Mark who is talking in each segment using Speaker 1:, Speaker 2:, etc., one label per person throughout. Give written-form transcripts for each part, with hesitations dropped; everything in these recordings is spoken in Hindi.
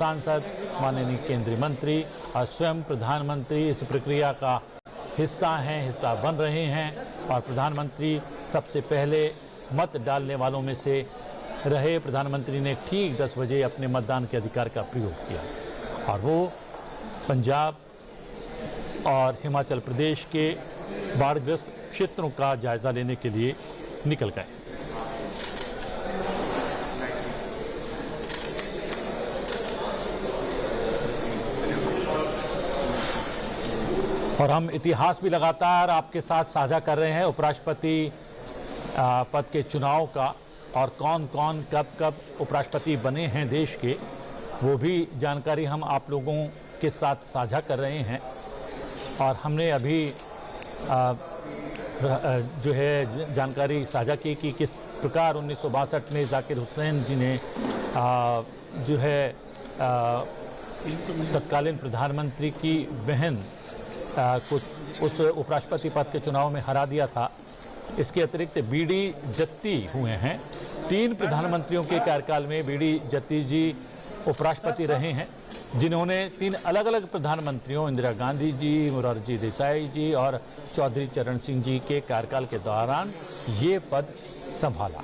Speaker 1: सांसद, माननीय केंद्रीय मंत्री और स्वयं प्रधानमंत्री इस प्रक्रिया का हिस्सा बन रहे हैं और प्रधानमंत्री सबसे पहले मत डालने वालों में से रहे। प्रधानमंत्री ने ठीक 10 बजे अपने मतदान के अधिकार का प्रयोग किया और वो पंजाब और हिमाचल प्रदेश के बाढ़ग्रस्त क्षेत्रों का जायजा लेने के लिए निकल गए। और हम इतिहास भी लगातार आपके साथ साझा कर रहे हैं उपराष्ट्रपति पद के चुनाव का, और कौन कौन कब कब उपराष्ट्रपति बने हैं देश के, वो भी जानकारी हम आप लोगों के साथ साझा कर रहे हैं। और हमने अभी जो है जानकारी साझा की कि किस प्रकार 1962 में जाकिर हुसैन जी ने जो है तत्कालीन प्रधानमंत्री की बहन को उस उपराष्ट्रपति पद के चुनाव में हरा दिया था। इसके अतिरिक्त बीडी जत्ती हुए हैं। 3 प्रधानमंत्रियों के कार्यकाल में बीडी जत्ती जी उपराष्ट्रपति रहे हैं, जिन्होंने 3 अलग अलग प्रधानमंत्रियों इंदिरा गांधी जी, मोरारजी देसाई जी और चौधरी चरण सिंह जी के कार्यकाल के दौरान ये पद संभाला।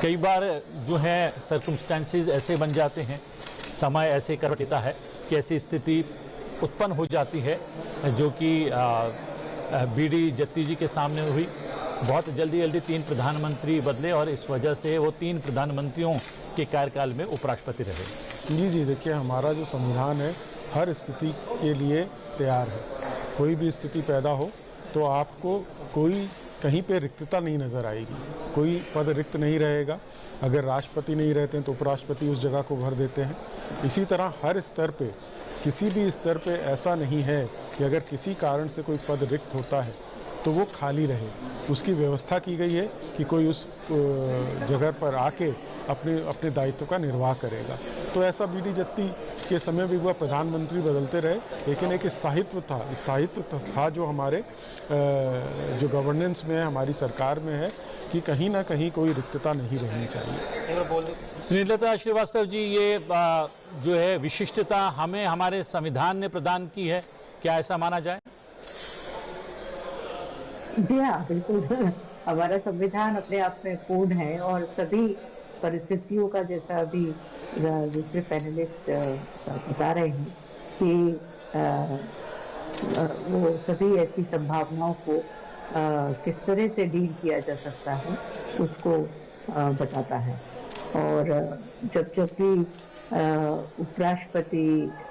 Speaker 1: कई बार जो है सर्कमस्टेंसेस ऐसे बन जाते हैं, समय ऐसे कर देता है कि ऐसी स्थिति उत्पन्न हो जाती है जो कि बीडी जत्ती जी के सामने हुई। बहुत जल्दी 3 प्रधानमंत्री बदले और इस वजह से वो 3 प्रधानमंत्रियों के कार्यकाल में उपराष्ट्रपति रहे।
Speaker 2: जी देखिए, हमारा जो संविधान है हर स्थिति के लिए तैयार है। कोई भी स्थिति पैदा हो तो आपको कोई कहीं पे रिक्तता नहीं नज़र आएगी, कोई पद रिक्त नहीं रहेगा। अगर राष्ट्रपति नहीं रहते हैं तो उपराष्ट्रपति उस जगह को भर देते हैं। इसी तरह हर स्तर पे, किसी भी स्तर पे ऐसा नहीं है कि अगर किसी कारण से कोई पद रिक्त होता है तो वो खाली रहे। उसकी व्यवस्था की गई है कि कोई उस जगह पर आके अपने दायित्व का निर्वाह करेगा। तो ऐसा बीडी जत्ती के समय भी हुआ, प्रधानमंत्री बदलते रहे, लेकिन एक स्थायित्व था जो हमारे जो गवर्नेंस में है, हमारी सरकार में है कि कहीं ना कहीं कोई रिक्तता नहीं रहनी चाहिए।
Speaker 1: स्नेहलता श्रीवास्तव जी, ये जो है विशिष्टता हमें हमारे संविधान ने प्रदान की है, क्या ऐसा माना जाए?
Speaker 3: जी हाँ, बिल्कुल। हमारा संविधान अपने आप में पूर्ण है और सभी परिस्थितियों का, जैसा अभी दूसरे पैनलिस्ट बता रहे हैं कि वो सभी ऐसी संभावनाओं को किस तरह से डील किया जा सकता है उसको बताता है। और जब भी उपराष्ट्रपति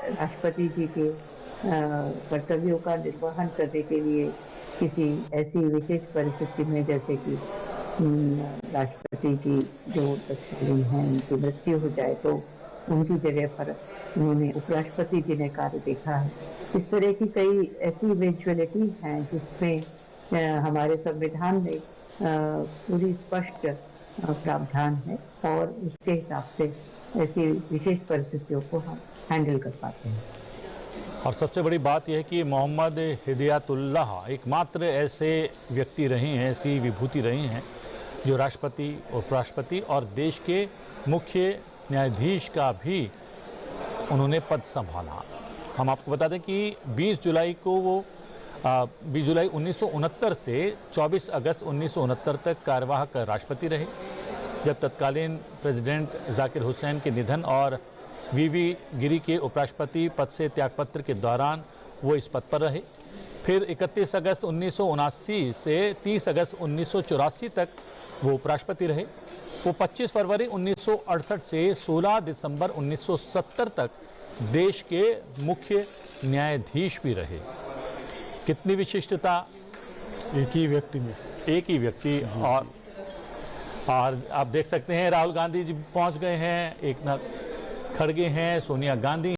Speaker 3: राष्ट्रपति जी के कर्तव्यों का निर्वहन करने के लिए किसी ऐसी विशेष परिस्थिति में, जैसे कि राष्ट्रपति जी जो तत्कालीन हैं उनकी मृत्यु हो जाए तो उनकी जगह पर उन्होंने उपराष्ट्रपति जी ने कार्य देखा है। इस तरह की कई ऐसी इवेंचुअलिटीज हैं जिसमें हमारे संविधान में पूरी स्पष्ट प्रावधान है और उसके हिसाब से ऐसी विशेष परिस्थितियों को हम हैंडल कर पाते हैं।
Speaker 1: और सबसे बड़ी बात यह है कि मोहम्मद हिदायतुल्लाह एकमात्र ऐसे व्यक्ति रहे हैं, ऐसी विभूति रही हैं जो राष्ट्रपति, उपराष्ट्रपति और देश के मुख्य न्यायाधीश का भी उन्होंने पद संभाला। हम आपको बता दें कि 20 जुलाई 1969 से 24 अगस्त 1969 तक कार्यवाहक राष्ट्रपति रहे, जब तत्कालीन प्रेसिडेंट जाकिर हुसैन के निधन और वीवी गिरी के उपराष्ट्रपति पद से त्यागपत्र के दौरान वो इस पद पर रहे। फिर 31 अगस्त 1979 से 30 अगस्त 1984 तक वो उपराष्ट्रपति रहे। वो 25 फरवरी 1968 से 16 दिसंबर 1970 तक देश के मुख्य न्यायाधीश भी रहे। कितनी विशिष्टता
Speaker 2: एक ही व्यक्ति में,
Speaker 1: एक ही व्यक्ति। और आप देख सकते हैं राहुल गांधी जी पहुंच गए हैं, एकनाथ खड़गे हैं, सोनिया गांधी